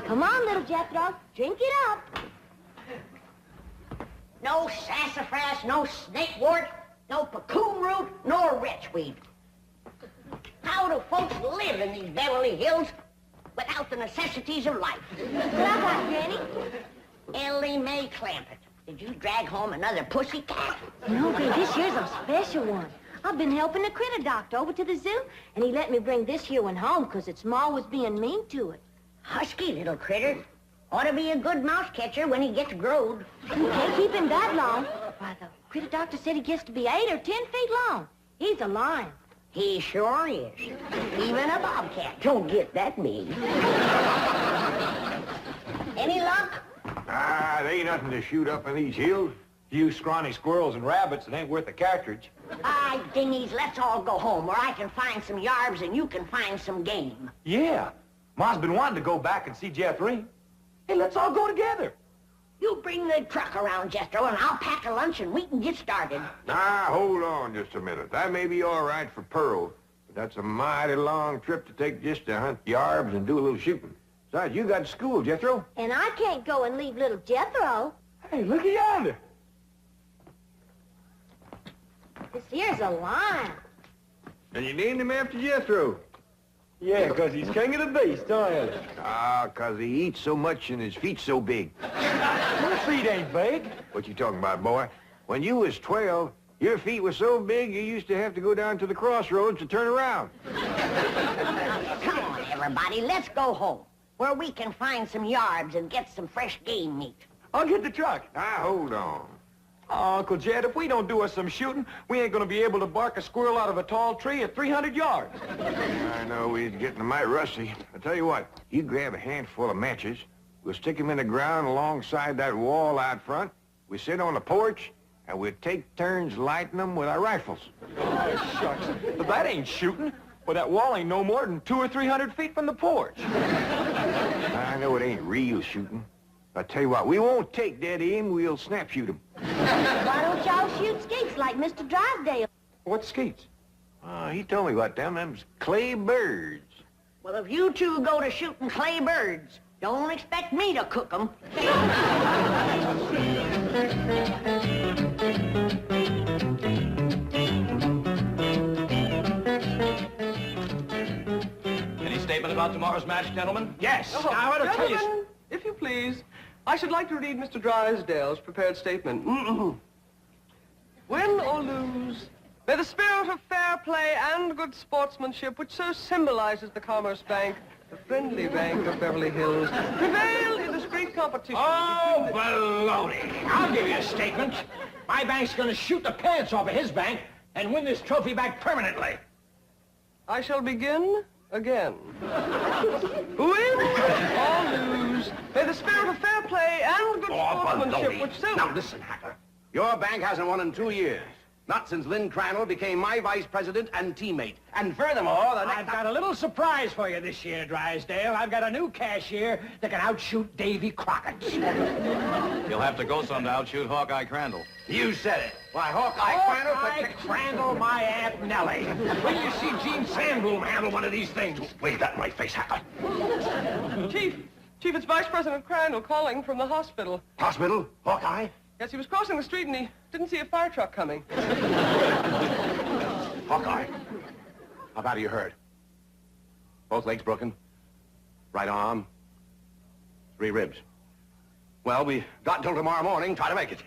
Come on, little Jethro. Drink it up. No sassafras, no snakewort, no cocoon root, nor wretchweed. How do folks live in these Beverly Hills without the necessities of life? What I got, Granny? Ellie Mae Clampett, did you drag home another pussy cat? No, Granny, this year's a special one. I've been helping the critter doctor over to the zoo, and he let me bring this here one home because its ma was being mean to it. Husky little critter. Ought to be a good mouse catcher when he gets growed. You can't keep him that long. Why, the critter doctor said he gets to be 8 or 10 feet long. He's a lion. He sure is. Even a bobcat don't get that big. Any luck? Ah, there ain't nothing to shoot up in these hills. You scrawny squirrels and rabbits, it ain't worth a cartridge. Aye, dingies, let's all go home where I can find some yarbs and you can find some game. Yeah. Ma's been wanting to go back and see Jethro. Hey, let's all go together. You bring the truck around, Jethro, and I'll pack a lunch and we can get started. Now, hold on just a minute. That may be all right for Pearl, but that's a mighty long trip to take just to hunt yarbs and do a little shooting. Besides, you got school, Jethro. And I can't go and leave little Jethro. Hey, look yonder. This here's a lion. And you named him after Jethro. Yeah, 'cause he's king of the beast, aren't he? Ah, 'cause he eats so much and his feet's so big. Your feet ain't big. What you talking about, boy? When you was 12, your feet were so big you used to have to go down to the crossroads to turn around. Come on, everybody, let's go home, where we can find some yarbs and get some fresh game meat. I'll get the truck. Now, hold on. Oh, Uncle Jed, if we don't do us some shooting, we ain't gonna be able to bark a squirrel out of a tall tree at 300 yards. I know we're getting mighty rusty. I tell you what, you grab a handful of matches, we'll stick them in the ground alongside that wall out front, we sit on the porch, and we'll take turns lighting them with our rifles. Oh, shucks. But that ain't shooting. Well, that wall ain't no more than 200 or 300 feet from the porch. I know it ain't real shooting. I tell you what, we won't take dead aim, we'll snap shoot them. Why don't y'all shoot skeets like Mr. Drysdale? What skeets? He told me about them. Them's clay birds. Well, if you two go to shooting clay birds, don't expect me to cook them. Any statement about tomorrow's match, gentlemen? Yes. Oh, I want to tell you... gentlemen, if you please, I should like to read Mr. Drysdale's prepared statement. Win or lose, may the spirit of fair play and good sportsmanship, which so symbolizes the Commerce Bank, the friendly bank of Beverly Hills, prevail in this great competition. Oh, baloney. I'll give you a statement. My bank's gonna shoot the pants off of his bank and win this trophy back permanently. I shall begin again. Win or lose, may the spirit of fair play and good sportsmanship, which so... Now listen, Hacker. Your bank hasn't won in 2 years. Not since Lynn Crandall became my vice president and teammate. And furthermore, I've got a little surprise for you this year, Drysdale. I've got a new cashier that can outshoot Davy Crockett. You'll have to go some to outshoot Hawkeye Crandall. You said it. Why, Hawkeye Crandall, my Aunt Nellie. When you see Gene Sandbloom handle one of these things, wave that in my face, Hacker. Chief, it's Vice President Crandall calling from the hospital. Hospital? Hawkeye? Yes, he was crossing the street and he didn't see a fire truck coming. Hawkeye, how bad are you hurt? Both legs broken? Right arm? 3 ribs. Well, we got until tomorrow morning. Try to make it.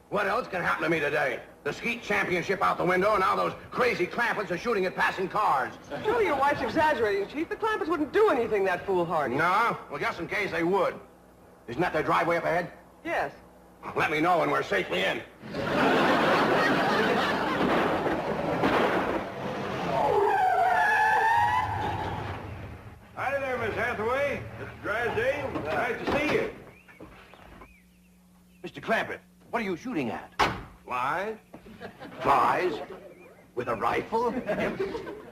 What else can happen to me today? The skeet championship out the window, and now those crazy Clampets are shooting at passing cars. Surely your wife's exaggerating, Chief. The Clampets wouldn't do anything that foolhardy. No? Well, just in case they would. Isn't that their driveway up ahead? Yes. Let me know when we're safely in. Hi there, Miss Hathaway. Mr. Drysdale. Nice to see you. Mr. Clampett, what are you shooting at? Flies? Flies? With a rifle?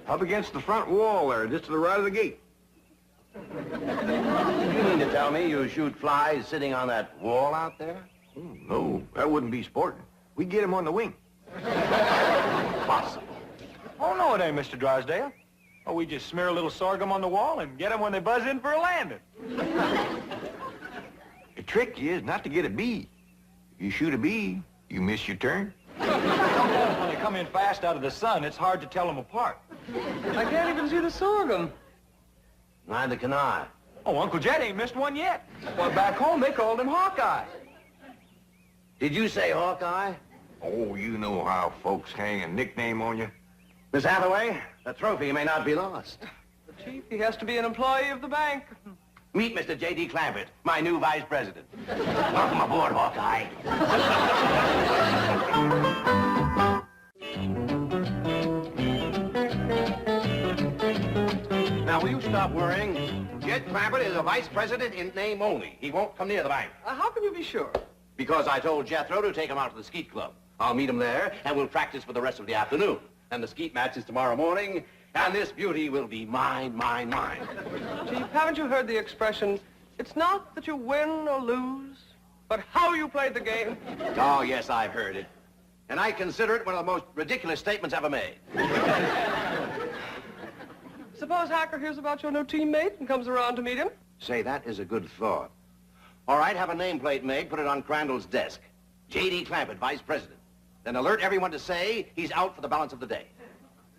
Up against the front wall there, just to the right of the gate. You mean to tell me you shoot flies sitting on that wall out there? No, that wouldn't be sporting. We get him on the wing. it ain't, Mr. Drysdale. Oh, we just smear a little sorghum on the wall and get them when they buzz in for a landing. The trick is not to get a bee. If you shoot a bee, you miss your turn. When they come in fast out of the sun, it's hard to tell them apart. I can't even see the sorghum. Neither can I. Oh, Uncle Jed ain't missed one yet. Well, back home, they called him Hawkeye. Did you say Hawkeye? Oh, you know how folks hang a nickname on you. Miss Hathaway, the trophy may not be lost. The chief, he has to be an employee of the bank. Meet Mr. J.D. Clampett, my new vice president. Welcome aboard, Hawkeye. Now, will you stop worrying? Jed Clampett is a vice president in name only. He won't come near the bank. How can you be sure? Because I told Jethro to take him out to the skeet club. I'll meet him there, and we'll practice for the rest of the afternoon. And the skeet match is tomorrow morning, and this beauty will be mine, mine, mine. Chief, haven't you heard the expression, it's not that you win or lose, but how you played the game? Oh, yes, I've heard it. And I consider it one of the most ridiculous statements ever made. Suppose Hacker hears about your new teammate and comes around to meet him? Say, that is a good thought. All right, have a nameplate made, put it on Crandall's desk. J.D. Clampett, vice president. Then alert everyone to say he's out for the balance of the day.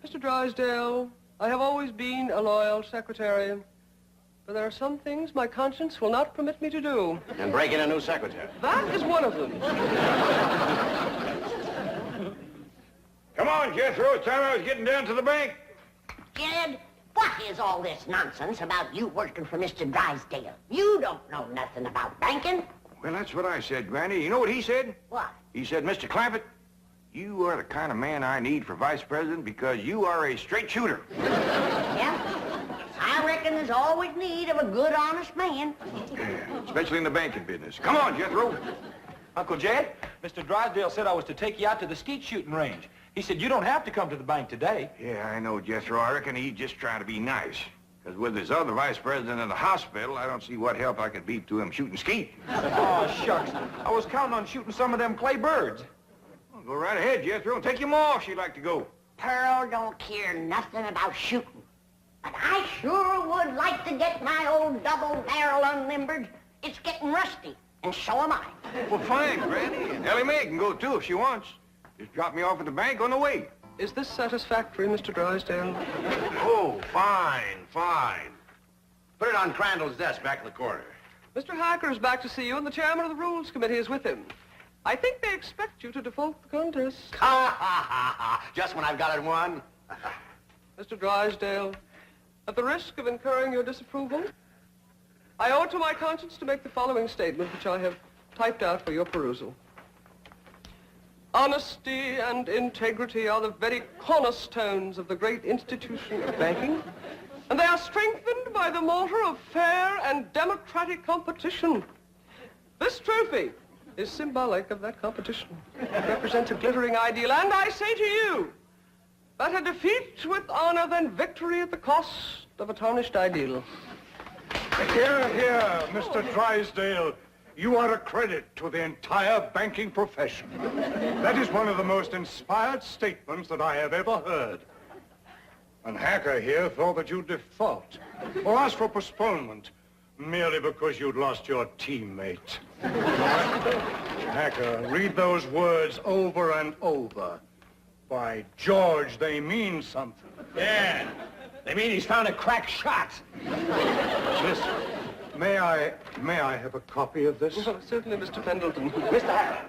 Mr. Drysdale, I have always been a loyal secretary, but there are some things my conscience will not permit me to do. And break in a new secretary. That is one of them. Come on, Jethro. It's time I was getting down to the bank. Jed, what is all this nonsense about you working for Mr. Drysdale? You don't know nothing about banking. Well, that's what I said, Granny. You know what he said? What? He said, Mr. Clampett, you are the kind of man I need for vice president because you are a straight shooter. Yeah? I reckon there's always need of a good, honest man. Yeah, especially in the banking business. Come on, Jethro. Uncle Jed, Mr. Drysdale said I was to take you out to the skeet shooting range. He said you don't have to come to the bank today. Yeah, I know, Jethro. I reckon he's just trying to be nice. Because with his other vice president in the hospital, I don't see what help I could be to him shooting skeet. Oh, shucks. I was counting on shooting some of them clay birds. Well, go right ahead, Jethro, and take your ma if she'd like to go. Pearl don't care nothing about shooting. But I sure would like to get my old double barrel unlimbered. It's getting rusty, and so am I. Well, fine, Granny. And Ellie Mae can go, too, if she wants. Just drop me off at the bank on the way. Is this satisfactory, Mr. Drysdale? Oh, fine, fine. Put it on Crandall's desk back in the corner. Mr. Hacker is back to see you, and the chairman of the Rules Committee is with him. I think they expect you to default the contest. Ha, ha, ha, ha. Just when I've got it won. Mr. Drysdale, at the risk of incurring your disapproval, I owe it to my conscience to make the following statement, which I have typed out for your perusal. Honesty and integrity are the very cornerstones of the great institution of banking, and they are strengthened by the mortar of fair and democratic competition. This trophy is symbolic of that competition. It represents a glittering ideal, and I say to you, better defeat with honor than victory at the cost of a tarnished ideal. Here, here, Mr. Drysdale. You are a credit to the entire banking profession. That is one of the most inspired statements that I have ever heard. And Hacker here thought that you'd default or ask for postponement merely because you'd lost your teammate. Hacker, read those words over and over. By George, they mean something. Yeah. They mean he's found a crack shot. Listen, may I have a copy of this? Oh, certainly, Mr. Pendleton. Mr. Hacker,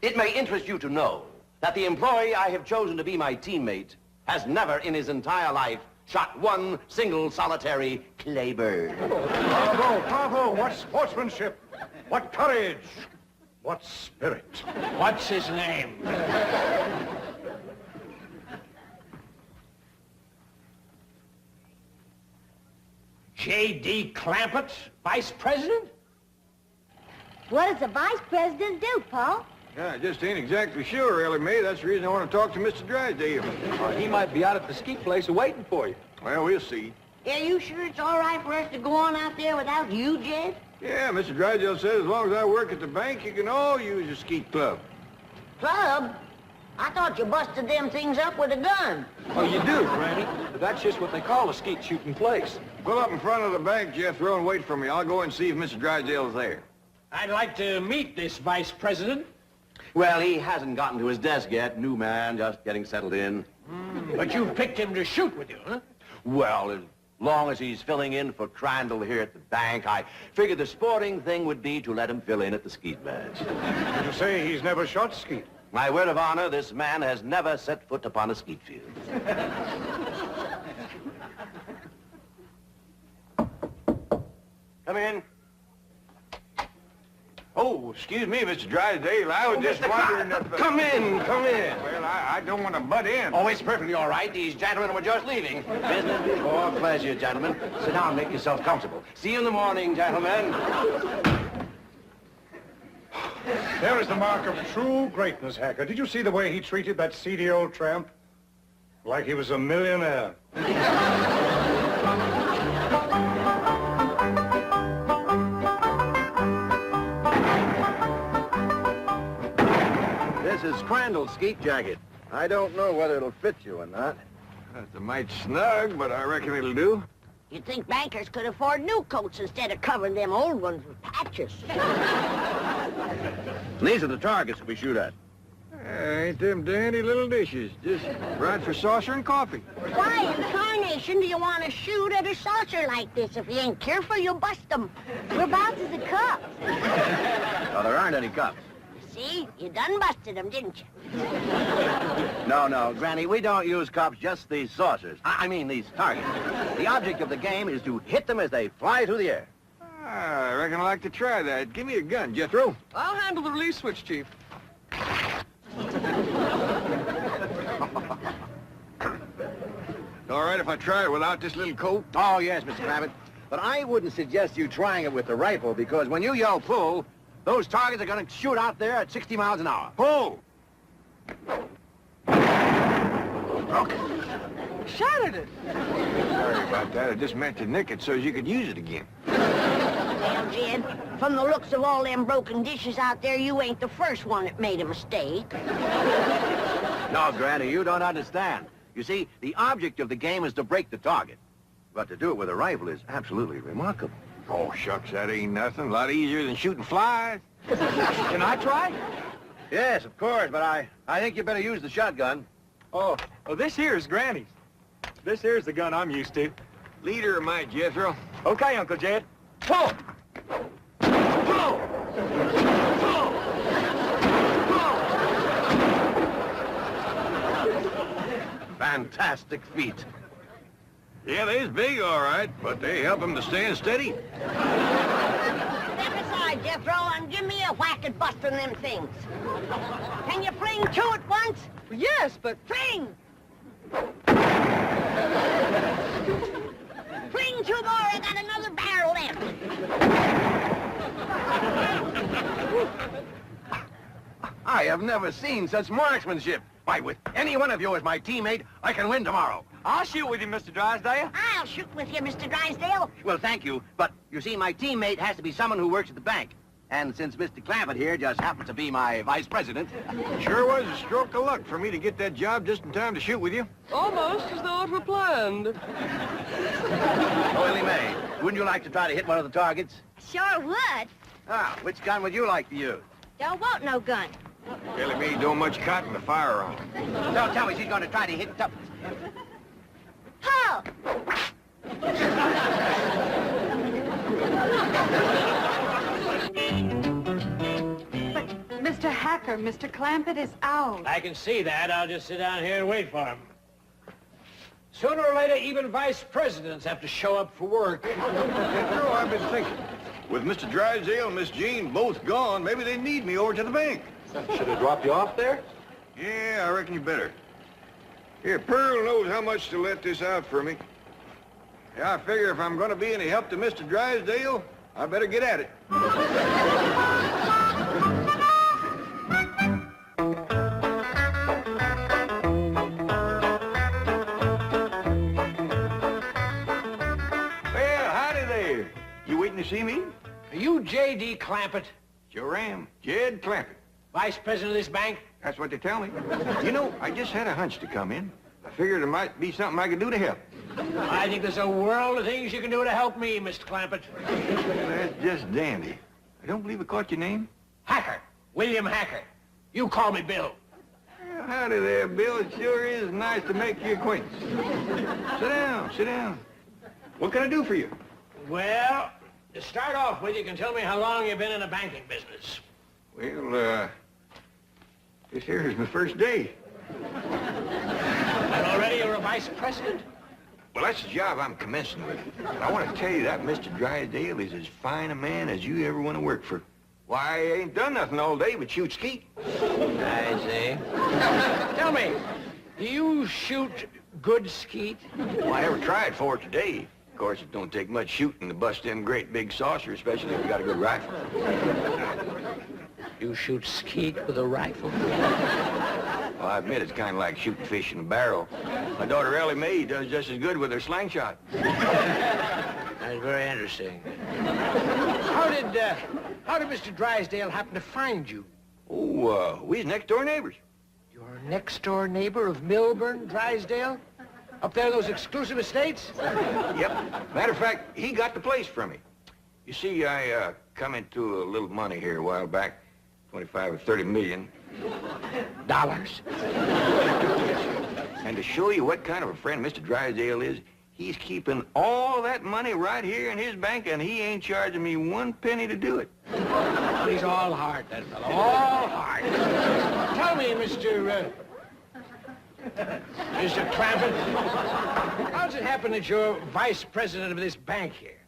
it may interest you to know that the employee I have chosen to be my teammate has never in his entire life shot one single solitary clay bird. Bravo, bravo! What sportsmanship! What courage! What spirit! What's his name? J.D. Clampett, vice president? What does the vice president do, Paul? Yeah, I just ain't exactly sure, Ellie Mae. That's the reason I want to talk to Mr. Drysdale. He might be out at the ski place waiting for you. Well, we'll see. Are you sure it's all right for us to go on out there without you, Jed? Yeah, Mr. Drysdale says as long as I work at the bank, you can all use the skeet club. Club? I thought you busted them things up with a gun. Oh, you do, Granny? That's just what they call a skeet shooting place. Pull up in front of the bank, Jethro, and wait for me. I'll go and see if Mr. Drysdale's there. I'd like to meet this vice president. Well, he hasn't gotten to his desk yet. New man, just getting settled in. But you've picked him to shoot with you, huh? Well, as long as he's filling in for Crandall here at the bank, I figured the sporting thing would be to let him fill in at the skeet match. You say he's never shot skeet? My word of honor, this man has never set foot upon a skeet field. Come in. Oh, excuse me, Mr. Drysdale. I was just wondering if... Come in, come in. Well, I don't want to butt in. Oh, it's perfectly all right. These gentlemen were just leaving. Business before pleasure, gentlemen. Sit down and make yourself comfortable. See you in the morning, gentlemen. There is the mark of true greatness, Hacker. Did you see the way he treated that seedy old tramp? Like he was a millionaire. This is Crandall's skeet jacket. I don't know whether it'll fit you or not. That's a mite snug, but I reckon it'll do. You'd think bankers could afford new coats instead of covering them old ones with patches. These are the targets we shoot at. Ain't them dandy little dishes. Just right for saucer and coffee. Why in tarnation do you want to shoot at a saucer like this? If you ain't careful, you'll bust them. Whereabouts is the cup? No, there aren't any cups. See? You done busted them, didn't you? No, Granny, we don't use cups, just these saucers. I mean, these targets. The object of the game is to hit them as they fly through the air. I reckon I'd like to try that. Give me a gun, Jethro. I'll handle the release switch, Chief. All right if I try it without this little coat? Oh, yes, Mr. Clampett. But I wouldn't suggest you trying it with the rifle, because when you yell pull, those targets are going to shoot out there at 60 miles an hour. Pull! Shattered it. Sorry about that. I just meant to nick it so you could use it again. Well, Jed, from the looks of all them broken dishes out there, you ain't the first one that made a mistake. No, Granny, you don't understand. You see, the object of the game is to break the target. But to do it with a rifle is absolutely remarkable. Oh, shucks, that ain't nothing. A lot easier than shooting flies. Can I try? Yes, of course, but I think you better use the shotgun. Oh, this here's Granny's. This here's the gun I'm used to. Leader of my Jethro. Okay, Uncle Jed. Pull! Pull! Pull! Fantastic feat. Yeah, they's big, all right, but they help them to stand steady. Step aside, Jethro, and give me a whack at busting them things. Can you fling two at once? Yes, but... Fling! Fling two more, I got another barrel left. I have never seen such marksmanship. Why, with any one of you as my teammate, I can win tomorrow. I'll shoot with you, Mr. Drysdale. I'll shoot with you, Mr. Drysdale. Well, thank you, but you see, my teammate has to be someone who works at the bank. And since Mr. Clampett here just happens to be my vice president... Sure was a stroke of luck for me to get that job just in time to shoot with you. Almost as though it were planned. Oily May, wouldn't you like to try to hit one of the targets? Sure would. Ah, which gun would you like to use? Don't want no gun. Ellie Mae don't much cotton to fire on. Don't tell me she's going to try to hit... Ho! Mr. Hacker, Mr. Clampett is out. I can see that. I'll just sit down here and wait for him. Sooner or later, even vice presidents have to show up for work. Jethro, I've been thinking. With Mr. Drysdale and Miss Jean both gone, maybe they need me over to the bank. Should I drop you off there? Yeah, I reckon you better. Here, Pearl knows how much to let this out for me. Yeah, I figure if I'm going to be any help to Mr. Drysdale, I better get at it. Well, howdy there. You waiting to see me? Are you J.D. Clampett, Sure am. Jed Clampett. vice president of this bank? That's what they tell me. You know, I just had a hunch to come in. I figured there might be something I could do to help. I think there's a world of things you can do to help me, Mr. Clampett. That's just dandy. I don't believe I caught your name. Hacker. William Hacker. You call me Bill. Well, howdy there, Bill. It sure is nice to make your acquaintance. Sit down, sit down. What can I do for you? Well, to start off with, you can tell me how long you've been in the banking business. Well, this here is my first day. And already you're a vice president? Well, that's the job I'm commencing with. And I want to tell you that Mr. Drysdale is as fine a man as you ever want to work for. Why, I ain't done nothing all day but shoot skeet. I see. Tell me, do you shoot good skeet? Well, I never tried for it today. Of course, it don't take much shooting to bust in great big saucer, especially if you got a good rifle. You shoot skeet with a rifle? Well, I admit it's kind of like shooting fish in a barrel. My daughter Ellie Mae does just as good with her slingshot. That's very interesting. How did Mr. Drysdale happen to find you? Oh, we's next-door neighbors. Your next-door neighbor of Milburn, Drysdale? Up there, those exclusive estates? Yep. Matter of fact, he got the place from me. You see, I come into a little money here a while back, 25 or 30 million. Dollars? And to show you what kind of a friend Mr. Drysdale is, he's keeping all that money right here in his bank, and he ain't charging me one penny to do it. He's all heart, that fellow. All heart. Tell me, Mr. Clampett, how does it happen that you're vice president of this bank here?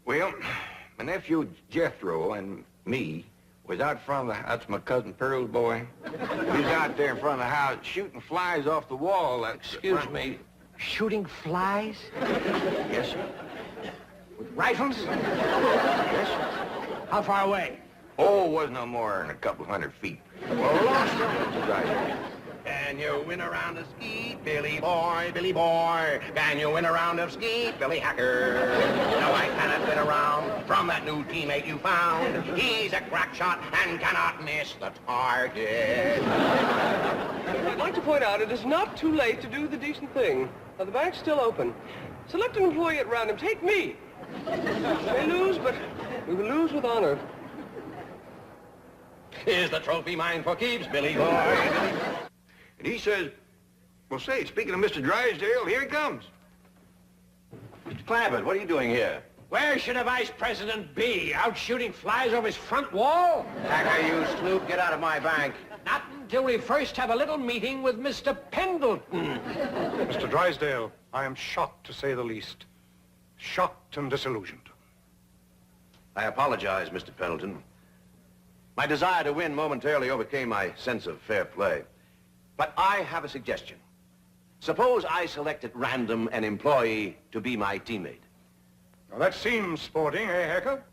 Well, my nephew Jethro and me was out front of the... That's my cousin Pearl's boy. We was out there in front of the house shooting flies off the wall. Excuse me, shooting flies? Yes, sir. With rifles? Yes, sir. How far away? Oh, it was no more than a couple hundred feet. Well, lost him, Mr. Drysdale. Can you win a round of skeet, Billy boy, Billy boy? Can you win a round of skeet, Billy Hacker? No, I cannot win a round from that new teammate you found. He's a crack shot and cannot miss the target. I'd like to point out it is not too late to do the decent thing. Now, the bank's still open. Select an employee at random. Take me. We may lose, but we will lose with honor. Here's the trophy mine for keeps, Billy boy. And he says, well, say, speaking of Mr. Drysdale, here he comes. Mr. Clampett, what are you doing here? Where should a vice president be? Out shooting flies over his front wall? Hacker, you snoop, get out of my bank. Not until we first have a little meeting with Mr. Pendleton. Mr. Drysdale, I am shocked to say the least. Shocked and disillusioned. I apologize, Mr. Pendleton. My desire to win momentarily overcame my sense of fair play. But I have a suggestion. Suppose I select at random an employee to be my teammate. Now, that seems sporting, eh, Hacker?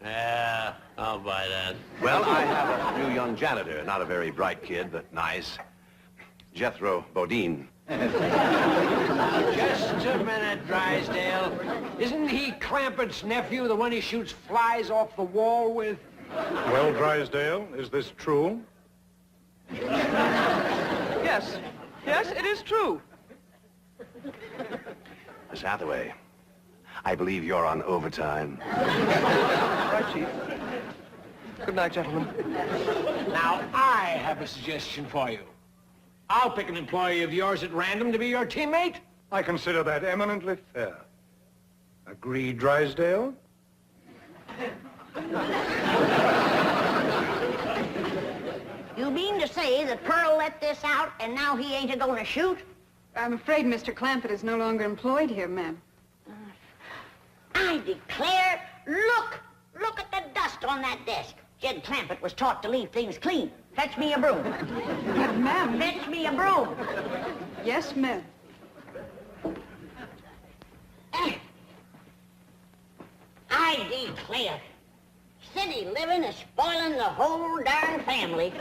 Yeah, I'll buy that. Well, I have a new young janitor, not a very bright kid, but nice. Jethro Bodine. Just a minute, Drysdale. Isn't he Clampett's nephew, the one he shoots flies off the wall with? Well, Drysdale, is this true? Yes. Yes, it is true. Miss Hathaway, I believe you're on overtime. Right, Chief. Good night, gentlemen. Now, I have a suggestion for you. I'll pick an employee of yours at random to be your teammate. I consider that eminently fair. Agreed, Drysdale? You mean to say that Pearl let this out and now he ain't a-going to shoot? I'm afraid Mr. Clampett is no longer employed here, ma'am. I declare, look at the dust on that desk. Jed Clampett was taught to leave things clean. Fetch me a broom. But, ma'am... Fetch me a broom. Yes, ma'am. I declare, city living is spoiling the whole darn family.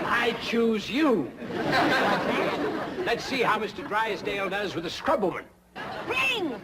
I choose you. Let's see how Mr. Drysdale does with the scrub woman. Bring!